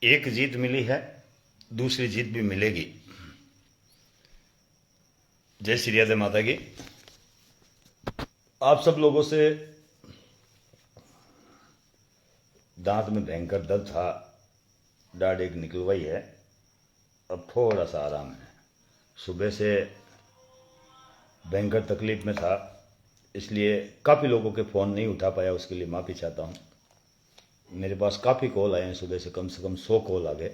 एक जीत मिली है, दूसरी जीत भी मिलेगी। जय श्री राधे माता की। आप सब लोगों से दांत में भयंकर दर्द था, दाढ़ एक निकलवाई है, अब थोड़ा सा आराम है। सुबह से भयंकर तकलीफ में था, इसलिए काफ़ी लोगों के फ़ोन नहीं उठा पाया, उसके लिए माफ़ी चाहता हूँ। मेरे पास काफ़ी कॉल आए हैं, सुबह से कम 100 कॉल आ गए।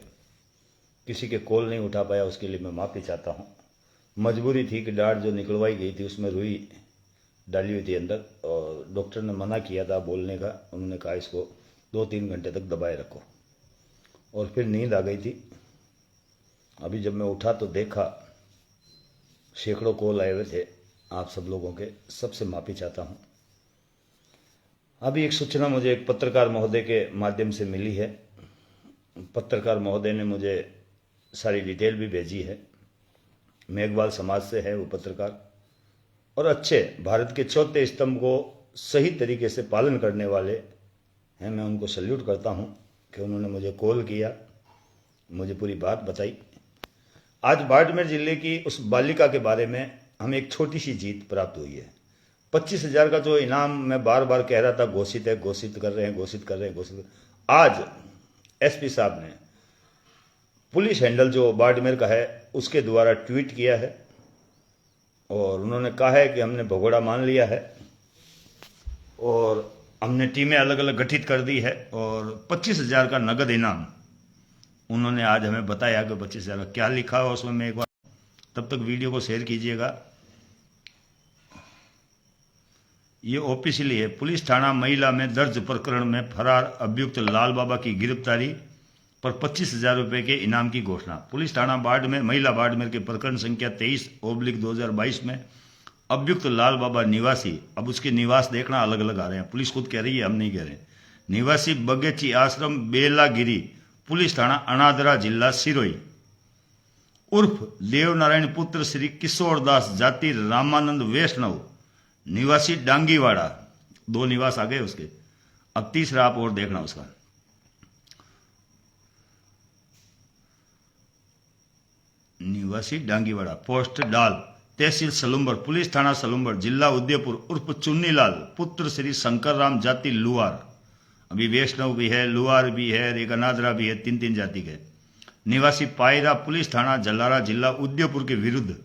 किसी के कॉल नहीं उठा पाया, उसके लिए मैं माफ़ी चाहता हूँ। मजबूरी थी कि दाढ़ जो निकलवाई गई थी उसमें रुई डाली हुई थी अंदर, और डॉक्टर ने मना किया था बोलने का। उन्होंने कहा इसको 2-3 घंटे तक दबाए रखो, और फिर नींद आ गई थी। अभी जब मैं उठा तो देखा सैकड़ों कॉल आए हुए थे आप सब लोगों के, सबसे माफ़ी चाहता हूँ। अभी एक सूचना मुझे एक पत्रकार महोदय के माध्यम से मिली है। पत्रकार महोदय ने मुझे सारी डिटेल भी भेजी है। मेघवाल समाज से है वो पत्रकार, और अच्छे भारत के चौथे स्तंभ को सही तरीके से पालन करने वाले हैं। मैं उनको सल्यूट करता हूं कि उन्होंने मुझे कॉल किया, मुझे पूरी बात बताई। आज बाड़मेर जिले की उस बालिका के बारे में हमें एक छोटी सी जीत प्राप्त हुई है। 25,000 का जो इनाम मैं बार बार कह रहा था घोषित है, घोषित कर रहे हैं, घोषित कर रहे हैं, घोषित। आज एसपी साहब ने पुलिस हैंडल जो बाड़मेर का है उसके द्वारा ट्वीट किया है, और उन्होंने कहा है कि हमने भगोड़ा मान लिया है और हमने टीमें अलग अलग गठित कर दी है, और 25,000 का नगद इनाम उन्होंने आज हमें बताया कि 25,000 का क्या लिखा है उसमें। मैं एक बार, तब तक वीडियो को शेयर कीजिएगा। ये ऑफिशियली है। पुलिस थाना महिला में दर्ज प्रकरण में फरार अभियुक्त लाल बाबा की गिरफ्तारी पर 25,000 रुपए के इनाम की घोषणा। पुलिस थाना बाड़मेर महिला बाड़मेर के प्रकरण संख्या 23/2022 में अभियुक्त लाल बाबा निवासी, अब उसके निवास देखना अलग अलग आ रहे हैं, पुलिस खुद कह रही है, हम नहीं कह रहे, निवासी बगेची आश्रम बेलागिरी, पुलिस थाना अनादरा, जिला सिरोही, उर्फ देवनारायण पुत्र श्री किशोरदास, जाति रामानंद वैष्णव, निवासी डांगीवाड़ा। 2 निवास आ गए उसके। अब तीसरा आप और देखना उसका। निवासी डांगीवाड़ा, पोस्ट डाल, तहसील सलुम्बर, पुलिस थाना सलुम्बर, जिला उदयपुर, उर्फ चुन्नीलाल, पुत्र श्री शंकर राम, जाति लुआर। अभी वैष्णव भी है, लुआर भी है, एक अनादरा भी है, 3 जाति के। निवासी पायरा, पुलिस थाना जलारा, जिला उदयपुर के विरुद्ध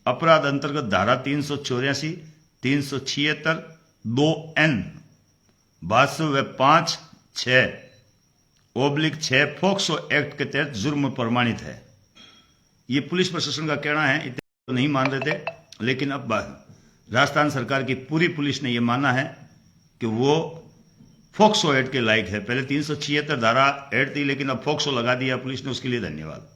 अपराध अंतर्गत धारा 384, 376, 2N, 52 व 5/6/6 फोक्सो एक्ट के तहत जुर्म प्रमाणित है। ये पुलिस प्रशासन का कहना है, इतने तो नहीं मान रहे थे, लेकिन अब राजस्थान सरकार की पूरी पुलिस ने यह माना है कि वो फोक्सो एक्ट के लायक है। पहले 376 धारा ऐड थी, लेकिन अब फोक्सो लगा दिया पुलिस ने, उसके लिए धन्यवाद।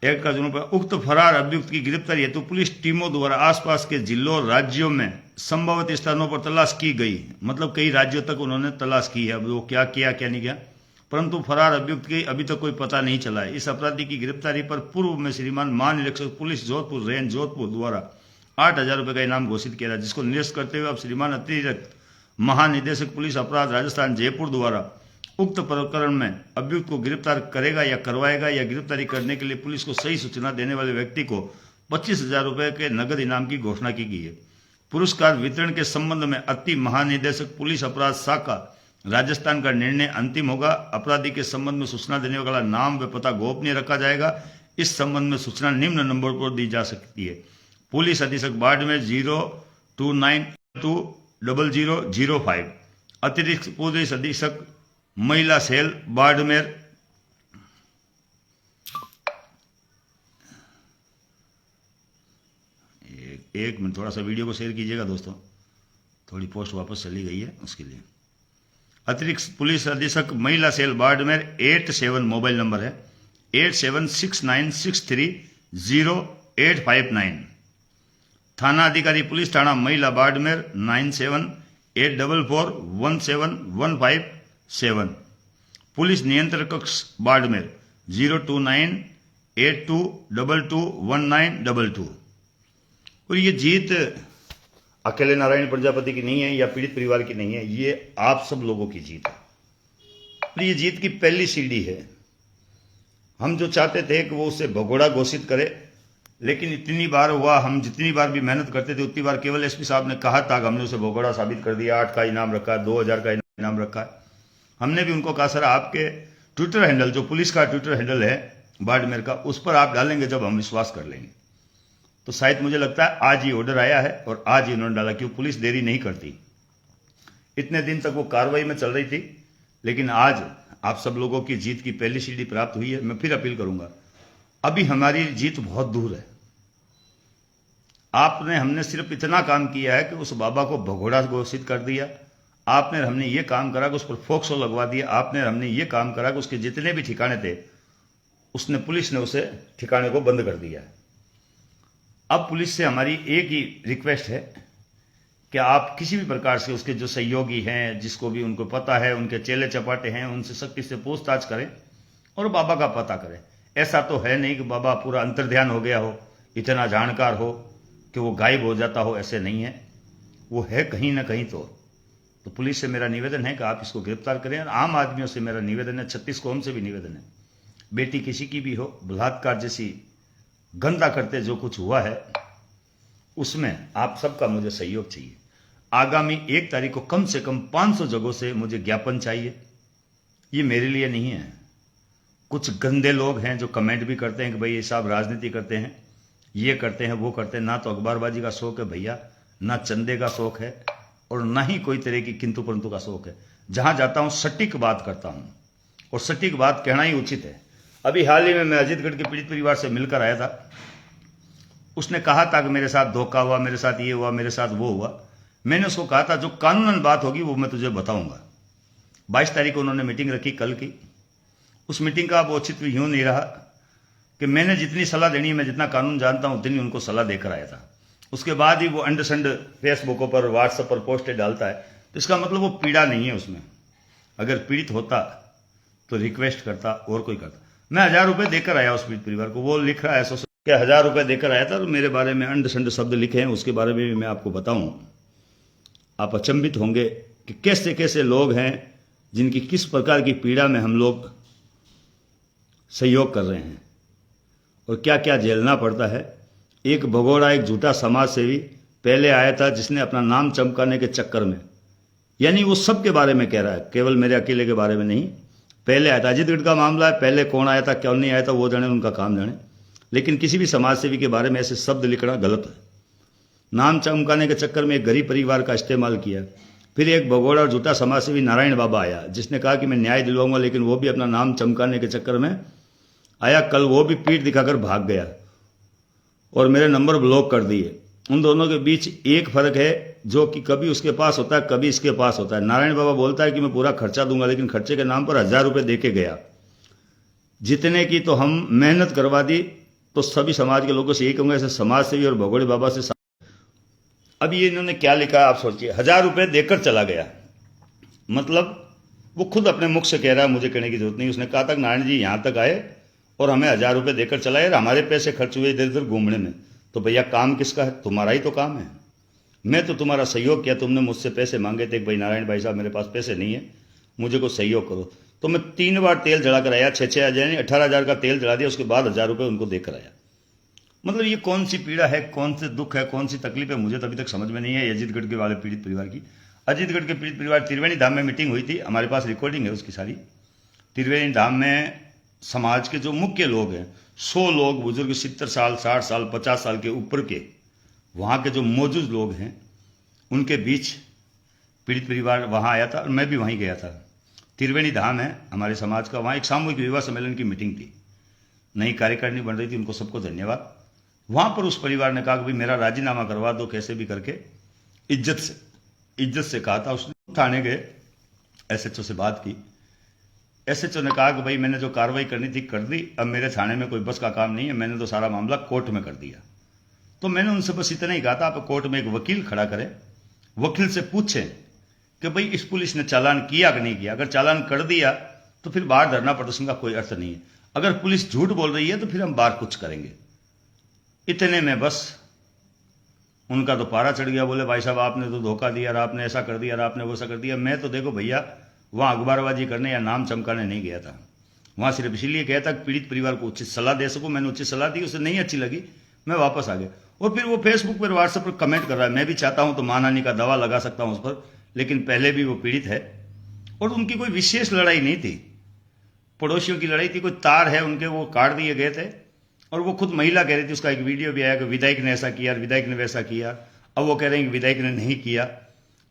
एक्ट का जुर्म पर उक्त फरार अभियुक्त की गिरफ्तारी हेतु पुलिस टीमों द्वारा आसपास के जिलों और राज्यों में संभवित स्थानों पर तलाश की गई। मतलब कई राज्यों तक उन्होंने तलाश की है, अब वो क्या किया क्या नहीं किया, परंतु फरार अभियुक्त की अभी तक कोई पता नहीं चला है। इस अपराधी की गिरफ्तारी पर पूर्व में श्रीमान महानिरीक्षक पुलिस जोधपुर रेंज जोधपुर द्वारा 8,000 रुपए का इनाम घोषित किया था, जिसको निरस्त करते हुए अब श्रीमान अतिरिक्त महानिदेशक पुलिस अपराध राजस्थान जयपुर द्वारा उक्त प्रकरण में अभियुक्त को गिरफ्तार करेगा या करवाएगा, या गिरफ्तारी करने के लिए पुलिस को सही सूचना देने वाले व्यक्ति को 25,000 रुपए के नगद इनाम की घोषणा की गई है। पुरस्कार वितरण के संबंध में अति महानिदेशक पुलिस अपराध शाखा राजस्थान का निर्णय अंतिम होगा। अपराधी के संबंध में सूचना देने वाला नाम व पता गोपनीय रखा जाएगा। इस संबंध में सूचना निम्न नंबर पर दी जा सकती है। पुलिस अधीक्षक बाड़मेर 029200005, अतिरिक्त पुलिस अधीक्षक महिला सेल बाड़मेर, एक मिनट, थोड़ा सा वीडियो को शेयर कीजिएगा दोस्तों, थोड़ी पोस्ट वापस चली गई है उसके लिए। अतिरिक्त पुलिस अधीक्षक महिला सेल बाड़मेर 87, मोबाइल नंबर है 8769630859। थाना अधिकारी पुलिस थाना महिला बाड़मेर 9784417157। पुलिस नियंत्रण कक्ष बाड़मेर 02982221922। और ये जीत अकेले नारायण प्रजापति की नहीं है या पीड़ित परिवार की नहीं है, ये आप सब लोगों की जीत है। और ये जीत की पहली सीढ़ी है। हम जो चाहते थे कि वो उसे भगोड़ा घोषित करे, लेकिन इतनी बार हुआ, हम जितनी बार भी मेहनत करते थे उतनी बार केवल एसपी साहब ने कहा था कि हमने उसे भगोड़ा साबित कर दिया, 8 का इनाम रखा है, 2000 का इनाम रखा है। हमने भी उनको कहा सर आपके ट्विटर हैंडल, जो पुलिस का ट्विटर हैंडल है बाड़मेर का, उस पर आप डालेंगे जब हम विश्वास कर लेंगे। तो शायद मुझे लगता है आज ये ऑर्डर आया है और आज ही उन्होंने डाला, क्योंकि पुलिस देरी नहीं करती। इतने दिन तक वो कार्रवाई में चल रही थी, लेकिन आज आप सब लोगों की जीत की पहली सीढ़ी प्राप्त हुई है। मैं फिर अपील करूंगा, अभी हमारी जीत बहुत दूर है। हमने सिर्फ इतना काम किया है कि उस बाबा को भगोड़ा घोषित कर दिया, हमने ये काम करा कि उस पर फोक्सो लगवा दिया, हमने ये काम करा कि उसके जितने भी ठिकाने थे पुलिस ने उसे ठिकाने को बंद कर दिया। अब पुलिस से हमारी एक ही रिक्वेस्ट है कि आप किसी भी प्रकार से उसके जो सहयोगी हैं, जिसको भी उनको पता है, उनके चेले चपाटे हैं, उनसे सख्ती से पूछताछ करें और बाबा का पता करें। ऐसा तो है नहीं कि बाबा पूरा अंतर्ध्यान हो गया हो, इतना जानकार हो कि वो गायब हो जाता हो, ऐसे नहीं है। वो है कहीं ना कहीं। तो पुलिस से मेरा निवेदन है कि आप इसको गिरफ्तार करें। और आम आदमियों से मेरा निवेदन है, 36 कौम से भी निवेदन है, बेटी किसी की भी हो, बलात्कार जैसी गंदा करते जो कुछ हुआ है उसमें आप सबका मुझे सहयोग चाहिए। आगामी 1 तारीख को कम से कम 500 जगहों से मुझे ज्ञापन चाहिए। ये मेरे लिए नहीं है, कुछ गंदे लोग हैं जो कमेंट भी करते हैं कि भाई ये साहब राजनीति करते हैं, ये करते हैं, वो करते हैं। ना तो अखबारबाजी का शौक है भैया, ना चंदे का शौक है, और ना ही कोई तरह की किंतु परंतु का शौक है। जहां जाता हूं सटीक बात करता हूं, और सटीक बात कहना ही उचित है। अभी हाल ही में मैं अजीतगढ़ के पीड़ित परिवार से मिलकर आया था। उसने कहा था कि मेरे साथ धोखा हुआ, मेरे साथ ये हुआ, मेरे साथ वो हुआ। मैंने उसको कहा था जो कानूनन बात होगी वो मैं तुझे बताऊंगा। 22 तारीख को उन्होंने मीटिंग रखी, कल की। उस मीटिंग का अब औचित्य यूं नहीं रहा कि मैंने जितनी सलाह देनी है, मैं जितना कानून जानता हूं उतनी उनको सलाह देकर आया था। उसके बाद ही वो अंड संड फेसबुकों पर, व्हाट्सएप पर पोस्टें डालता है, तो इसका मतलब वो पीड़ा नहीं है उसमें। अगर पीड़ित होता तो रिक्वेस्ट करता और कोई करता। मैं 1000 रुपए देकर आया उस पीड़ित परिवार को। वो लिख रहा है कि 1000 रुपए देकर आया था और मेरे बारे में अंड संड शब्द लिखे हैं, उसके बारे में भी मैं आपको बताऊं। आप अचंभित होंगे कि कैसे कैसे लोग हैं जिनकी किस प्रकार की पीड़ा में हम लोग सहयोग कर रहे हैं और क्या क्या झेलना पड़ता है। एक भगोड़ा, एक झूठा समाज सेवी पहले आया था जिसने अपना नाम चमकाने के चक्कर में, यानी वो सबके बारे में कह रहा है, केवल मेरे अकेले के बारे में नहीं। पहले आया था, अजीतगढ़ का मामला है, पहले कौन आया था क्यों नहीं आया था वो जाने, उनका काम जाने। लेकिन किसी भी समाज सेवी के बारे में ऐसे शब्द लिखना गलत है। नाम चमकाने के चक्कर में एक गरीब परिवार का इस्तेमाल किया। फिर एक भगोड़ा और झूठा समाज सेवी नारायण बाबा आया जिसने कहा कि मैं न्याय दिलवाऊंगा, लेकिन वो भी अपना नाम चमकाने के चक्कर में आया। कल वो भी पीठ दिखाकर भाग गया और मेरे नंबर ब्लॉक कर दिए। उन दोनों के बीच एक फर्क है जो कि कभी उसके पास होता है, कभी इसके पास होता है। नारायण बाबा बोलता है कि मैं पूरा खर्चा दूंगा, लेकिन खर्चे के नाम पर 1000 रुपए दे के गया। जितने की तो हम मेहनत करवा दी। तो सभी समाज के लोगों से यही कहूंगा, ऐसे समाज सेवी और भगोड़े बाबा से। अब ये इन्होंने क्या लिखा आप सोचिए, 1000 रुपए देकर चला गया। मतलब वो खुद अपने मुख से कह रहा है, मुझे कहने की जरूरत नहीं। उसने कहा था नारायण जी यहां तक आए और हमें 1000 रुपए देकर चलाए और हमारे पैसे खर्च हुए इधर उधर घूमने में। तो भैया काम किसका है? तुम्हारा ही तो काम है। मैं तो तुम्हारा सहयोग किया, तुमने मुझसे पैसे मांगे थे, भाई नारायण भाई साहब मेरे पास पैसे नहीं है, मुझे को सहयोग करो। तो मैं 3 बार तेल जला कर आया, 18,000 का तेल जला दिया, उसके बाद 1000 रुपए उनको देकर आया। मतलब ये कौन सी पीड़ा है, कौन से दुख है, कौन सी तकलीफ है, मुझे तो अभी तक समझ में नहीं है। अजीतगढ़ के वाले पीड़ित परिवार की, अजीतगढ़ के पीड़ित परिवार त्रिवेणी धाम में मीटिंग हुई थी, हमारे पास रिकॉर्डिंग है उसकी सारी। त्रिवेणी धाम में समाज के जो मुख्य लोग हैं, 100 लोग बुजुर्ग, 70 साल, 60 साल, 50 साल के ऊपर के वहां के जो मौजूद लोग हैं, उनके बीच पीड़ित परिवार वहां आया था और मैं भी वहीं गया था। त्रिवेणी धाम है हमारे समाज का, वहां एक सामूहिक विवाह सम्मेलन की मीटिंग थी, नई कार्यकारिणी बन रही थी, उनको सबको धन्यवाद। वहां पर उस परिवार ने कहा कि भाई मेरा राजीनामा करवा दो कैसे भी करके, इज्जत से कहा था। उसने थाने गए, एसएचओ से बात की। एसएचओ ने कहा कि भाई मैंने जो कार्रवाई करनी थी कर दी, अब मेरे थाने में कोई बस का काम नहीं है, मैंने तो सारा मामला कोर्ट में कर दिया। तो मैंने उनसे बस इतना ही कहा था, आप कोर्ट में एक वकील खड़ा करें, वकील से पूछें कि भाई इस पुलिस ने चालान किया कि नहीं किया। अगर चालान कर दिया तो फिर बाहर धरना प्रदर्शन का कोई अर्थ नहीं है। अगर पुलिस झूठ बोल रही है तो फिर हम बाहर कुछ करेंगे। इतने में बस उनका तो पारा चढ़ गया। बोले भाई साहब आपने तो धोखा दिया, और आपने ऐसा कर दिया, और आपने वैसा कर दिया। मैं तो देखो भैया वहां अखबारबाजी करने या नाम चमकाने नहीं गया था। वहां सिर्फ इसलिए गया था कि पीड़ित परिवार को उचित सलाह दे सकूं। मैंने उचित सलाह दी, उसे नहीं अच्छी लगी, मैं वापस आ गया। और फिर वो फेसबुक पर, व्हाट्सएप पर कमेंट कर रहा है। मैं भी चाहता हूं तो मानहानि का दावा लगा सकता हूं उस पर, लेकिन पहले भी वो पीड़ित है और उनकी कोई विशेष लड़ाई नहीं थी, पड़ोसियों की लड़ाई थी। कोई तार है उनके, वो काट दिए गए थे और वो खुद महिला कह रही थी। उसका एक वीडियो भी आया कि विधायक ने ऐसा किया, विधायक ने वैसा किया। अब वो कह रहे हैं कि विधायक ने नहीं किया।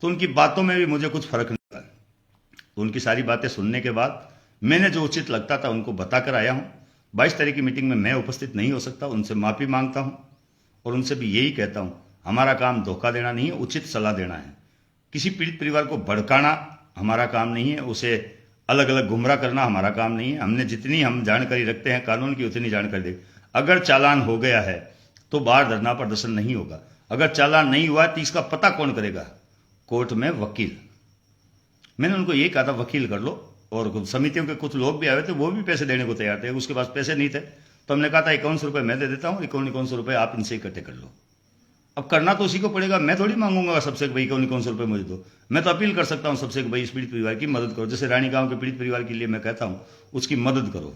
तो उनकी बातों में भी मुझे कुछ फर्क नहीं पड़ा। तो उनकी सारी बातें सुनने के बाद मैंने जो उचित लगता था उनको बताकर आया हूं। 22 तारीख की मीटिंग में मैं उपस्थित नहीं हो सकता, उनसे माफी मांगता हूं और उनसे भी यही कहता हूं, हमारा काम धोखा देना नहीं है, उचित सलाह देना है। किसी पीड़ित परिवार को भड़काना हमारा काम नहीं है, उसे अलग अलग गुमराह करना हमारा काम नहीं है। हमने जितनी हम जानकारी रखते हैं कानून की, उतनी जानकारी दे। अगर चालान हो गया है तो बाहर धरना प्रदर्शन नहीं होगा। अगर चालान नहीं हुआ तो इसका पता कौन करेगा? कोर्ट में वकील। मैंने उनको यही कहा था, वकील कर लो। और समितियों के कुछ लोग भी आए थे, वो भी पैसे देने को तैयार थे। उसके पास पैसे नहीं थे तो हमने कहा था 5100 रुपये मैं दे देता हूँ, 5100 रुपये आप इनसे इकट्ठे कर लो। अब करना तो उसी को पड़ेगा, मैं थोड़ी मांगूंगा सबसे कि भाई 5100 रुपये मुझे दो। मैं तो अपील कर सकता हूँ सबसे कि भाई इस पीड़ित परिवार की मदद करो। जैसे रानी गांव के पीड़ित परिवार के लिए मैं कहता हूँ उसकी मदद करो।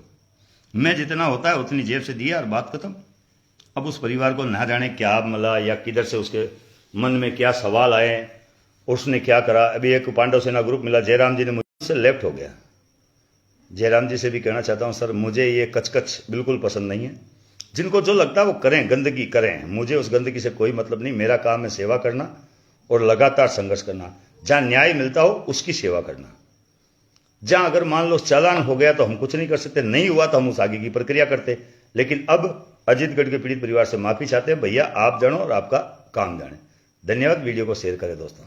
मैं जितना होता है उतनी जेब से दिया और बात खत्म। अब उस परिवार को ना जाने क्या मिला या किधर से उसके मन में क्या सवाल आए, उसने क्या करा। अभी एक पांडव सेना ग्रुप मिला, जयराम जी ने मुझसे लेफ्ट हो गया। जयराम जी से भी कहना चाहता हूं, सर मुझे ये कचकच बिल्कुल पसंद नहीं है। जिनको जो लगता है वो करें, गंदगी करें, मुझे उस गंदगी से कोई मतलब नहीं। मेरा काम है सेवा करना और लगातार संघर्ष करना। जहां न्याय मिलता हो उसकी सेवा करना। जहां अगर मान लो चालान हो गया तो हम कुछ नहीं कर सकते, नहीं हुआ तो हम उस आगे की प्रक्रिया करते। लेकिन अब अजीतगढ़ के पीड़ित परिवार से माफी चाहते हैं। भैया आप जानो और आपका काम जाने। धन्यवाद। वीडियो को शेयर करें दोस्तों।